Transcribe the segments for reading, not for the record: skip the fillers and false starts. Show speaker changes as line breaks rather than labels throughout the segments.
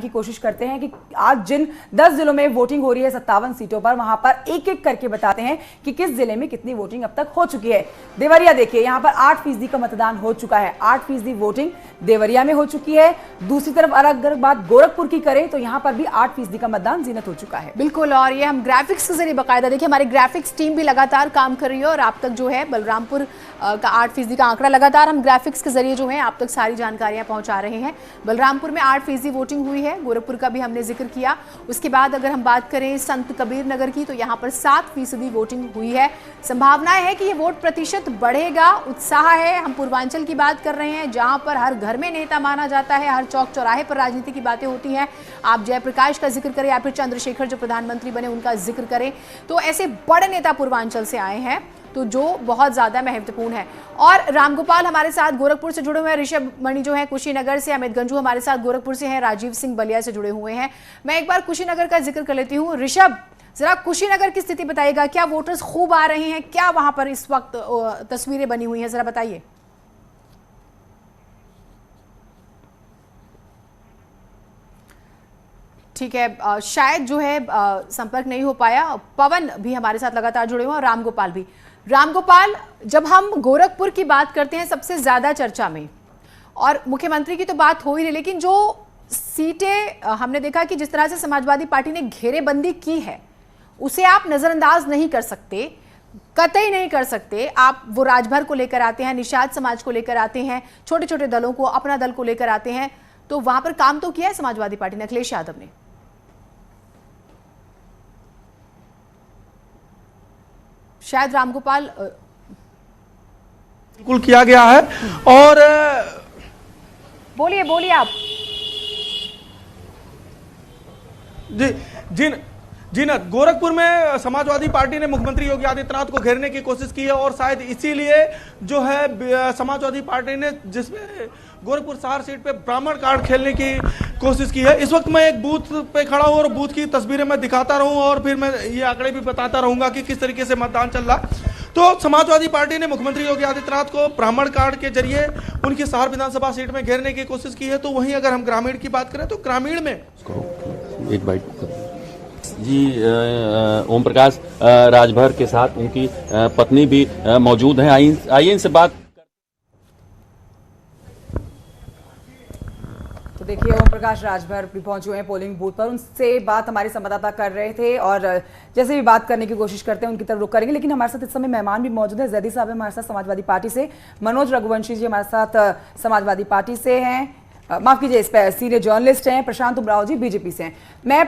की कोशिश करते हैं कि आज जिन 10 जिलों में वोटिंग हो रही है 57 सीटों पर, वहां पर एक एक करके बताते हैं कि किस जिले में कितनी वोटिंग अब तक हो चुकी है। देवरिया देखिए, यहां पर 8% का मतदान हो चुका है। 8% वोटिंग देवरिया में हो चुकी है। दूसरी तरफ अगर बात गोरखपुर की करें तो यहां पर भी 8% का मतदान जीनत हो चुका है।
बिल्कुल, और ये हम ग्राफिक्स के जरिए बाकायदा देखिए, हमारी ग्राफिक्स टीम भी लगातार काम कर रही है और आप तक जो है बलरामपुर का 8% का आंकड़ा लगातार हम ग्राफिक्स के जरिए जो है आप तक सारी जानकारियां पहुंचा रहे हैं। बलरामपुर में 8% वोटिंग हुई है, गोरखपुर का भी हमने जिक्र किया। उसके बाद अगर हम बात करें संत कबीर नगर की तो यहाँ पर 7% वोटिंग हुई है। संभावनाएं है कि ये वोट प्रतिशत बढ़ेगा, उत्साह है। हम पूर्वांचल की बात कर रहे हैं जहां पर हर घर में नेता माना जाता है, हर चौक चौराहे पर राजनीति की बातें होती हैं। आप जयप्रकाश का जिक्र करें या फिर चंद्रशेखर जो प्रधानमंत्री बने उनका जिक्र करें, तो ऐसे बड़े नेता पूर्वांचल से आए हैं तो जो बहुत ज्यादा महत्वपूर्ण है। और रामगोपाल हमारे साथ गोरखपुर से जुड़े हुए हैं, ऋषभ मणि जो है कुशीनगर से, अमित गंजू हमारे साथ गोरखपुर से हैं, राजीव सिंह बलिया से जुड़े हुए हैं। मैं एक बार कुशीनगर का जिक्र कर लेती हूँ। ऋषभ, जरा कुशीनगर की स्थिति बताइएगा, क्या वोटर्स खूब आ रहे हैं, क्या वहां पर इस वक्त तस्वीरें बनी हुई हैं, जरा बताइए। ठीक है, शायद जो है संपर्क नहीं हो पाया। पवन भी हमारे साथ लगातार जुड़े हुए हैं और रामगोपाल भी। रामगोपाल, जब हम गोरखपुर की बात करते हैं सबसे ज्यादा चर्चा में, और मुख्यमंत्री की तो बात हो ही रही, लेकिन जो सीटें हमने देखा कि जिस तरह से समाजवादी पार्टी ने घेरेबंदी की है उसे आप नजरअंदाज नहीं कर सकते, कतई नहीं कर सकते। आप वो राजभर को लेकर आते हैं, निषाद समाज को लेकर आते हैं, छोटे छोटे दलों को, अपना दल को लेकर आते हैं, तो वहां पर काम तो किया है समाजवादी पार्टी ने, अखिलेश यादव ने। शायद रामगोपाल
बिल्कुल किया गया है। और
बोलिए बोलिए आप।
जी न गोरखपुर में समाजवादी पार्टी ने मुख्यमंत्री योगी आदित्यनाथ को घेरने की कोशिश की है और शायद इसीलिए जो है समाजवादी पार्टी ने, जिसमें गोरखपुर शहर सीट पे ब्राह्मण कार्ड खेलने की कोशिश की है। इस वक्त मैं एक बूथ पे खड़ा हूं और बूथ की तस्वीरें मैं दिखाता रहूं और फिर मैं ये आंकड़े भी बताता रहूंगा कि किस तरीके से मतदान चल रहा। तो समाजवादी पार्टी ने मुख्यमंत्री योगी आदित्यनाथ को ब्राह्मण कार्ड के जरिए उनकी शहर विधानसभा सीट में घेरने की कोशिश की है। तो वहीं अगर हम ग्रामीण की बात करें तो ग्रामीण में
एक बाइट जी, ओम प्रकाश राजभर के साथ उनकी पत्नी भी मौजूद हैं। आइए इनसे बात।
तो देखिए, ओम प्रकाश राजभर भी पहुंचे हुए हैं पोलिंग बूथ पर, उनसे बात हमारे संवाददाता कर रहे थे और जैसे भी बात करने की कोशिश करते हैं उनकी तरफ रुख करेंगे। लेकिन हमारे साथ इस समय मेहमान भी मौजूद है। जैदी साहब हमारे साथ समाजवादी पार्टी से, मनोज रघुवंशी जी हमारे साथ समाजवादी पार्टी से हैं, माफ कीजिए इस पर सीनियर जर्नलिस्ट हैं, प्रशांत उमराव जी बीजेपी से हैं। मैं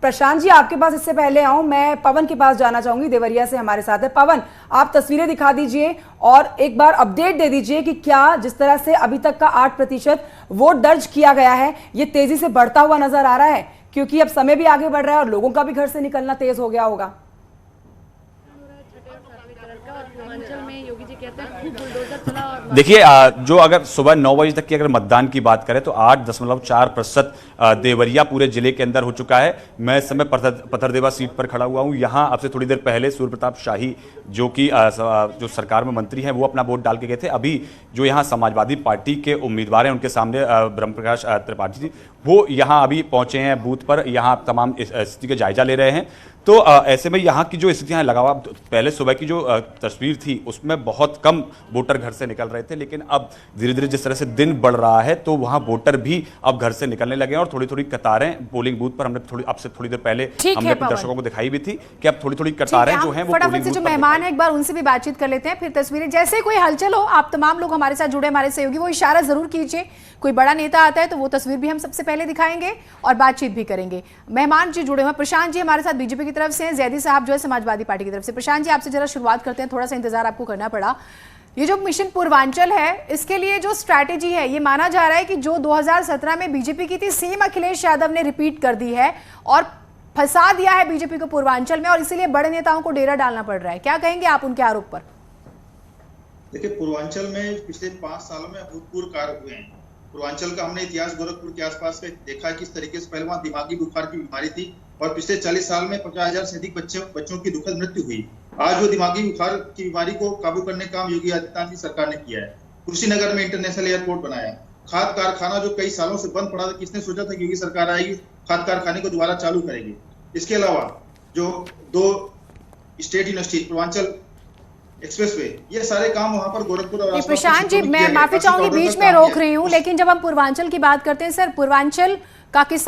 प्रशांत जी आपके पास इससे पहले आऊं, मैं पवन के पास जाना चाहूंगी, देवरिया से हमारे साथ है। पवन, आप तस्वीरें दिखा दीजिए और एक बार अपडेट दे दीजिए कि क्या जिस तरह से अभी तक का 8% वोट दर्ज किया गया है ये तेजी से बढ़ता हुआ नजर आ रहा है, क्योंकि अब समय भी आगे बढ़ रहा है और लोगों का भी घर से निकलना तेज हो गया होगा।
देखिए, जो अगर सुबह 9 बजे तक की अगर मतदान की बात करें तो 8.4% देवरिया पूरे जिले के अंदर हो चुका है। मैं इस समय पथरदेवा सीट पर खड़ा हुआ हूं। यहां अब से थोड़ी देर पहले सूर्य प्रताप शाही जो कि जो सरकार में मंत्री हैं वो अपना वोट डाल के गए थे। अभी जो यहां समाजवादी पार्टी के उम्मीदवार हैं उनके सामने ब्रह्म प्रकाश त्रिपाठी जी वो यहां अभी पहुंचे हैं बूथ पर, यहां तमाम स्थिति का जायजा ले रहे हैं। तो ऐसे में यहाँ की जो स्थितियां लगावा, पहले सुबह की जो तस्वीर थी उसमें बहुत कम वोटर घर से निकल रहे थे, लेकिन अब धीरे धीरे जिस तरह से दिन बढ़ रहा है तो वहाँ वोटर भी अब घर से निकलने लगे हैं और थोड़ी थोड़ी कतारें पोलिंग बूथ पर हमने आपसे थोड़ी देर पहले हमने अपने दर्शकों को दिखाई भी थी कि अब थोड़ी थोड़ी कतारें जो हैं वो
फटाफट से जो मेहमान है एक बार उनसे भी बातचीत कर लेते हैं, फिर तस्वीरें। जैसे कोई हलचल हो, आप तमाम लोग हमारे साथ जुड़े, हमारे सहयोगी, वो इशारा जरूर कीजिए। कोई बड़ा नेता आता है तो वो तस्वीर भी हम सबसे पहले दिखाएंगे और बातचीत भी करेंगे। मेहमान जी जुड़े हुए, प्रशांत जी हमारे साथ बीजेपी की तरफ से, जैदी साहब जो है समाजवादी पार्टी की तरफ से। प्रशांत जी आपसे जरा शुरुआत करते हैं, थोड़ा सा इंतजार आपको करना पड़ा। ये जो मिशन पूर्वांचल है इसके लिए जो स्ट्रैटेजी है, ये माना जा रहा है कि जो 2017 में बीजेपी की थी सेम अखिलेश यादव ने रिपीट कर दी है और फंसा दिया है बीजेपी को पूर्वांचल में, और इसीलिए बड़े नेताओं को डेरा डालना पड़ रहा है। क्या कहेंगे आप उनके आरोप पर?
देखिए, पूर्वांचल में पिछले 5 सालों में अभूतपूर्व कार्य हुए हैं। पूर्वांचल का हमने इतिहास गोरखपुर के आसपास का देखा है किस तरीके से पहले वहाँ दिमागी बुखार की बीमारी थी और पिछले 40 साल में 50,000 से अधिक बच्चों की दुखद मृत्यु हुई। आज वो दिमागी बुखार की बीमारी को काबू करने का काम योगी आदित्यनाथ की सरकार ने किया है। कुशीनगर में इंटरनेशनल एयरपोर्ट बनाया, खाद कारखाना जो कई सालों से बंद पड़ा था, किसने सोचा था कि योगी सरकार आएगी खाद कारखाने को दोबारा चालू करेगी। इसके अलावा जो 2 स्टेट यूनिवर्सिटी पूर्वांचल एक्सप्रेसवे, ये सारे काम वहां पर गोरखपुर और आसपास
प्रशांत जी,
में
मैं
किया गया।
माफी चाहूंगी, बीच में रोक रही हूँ, लेकिन जब हम पूर्वांचल की बात करते हैं सर, पूर्वांचल का किसान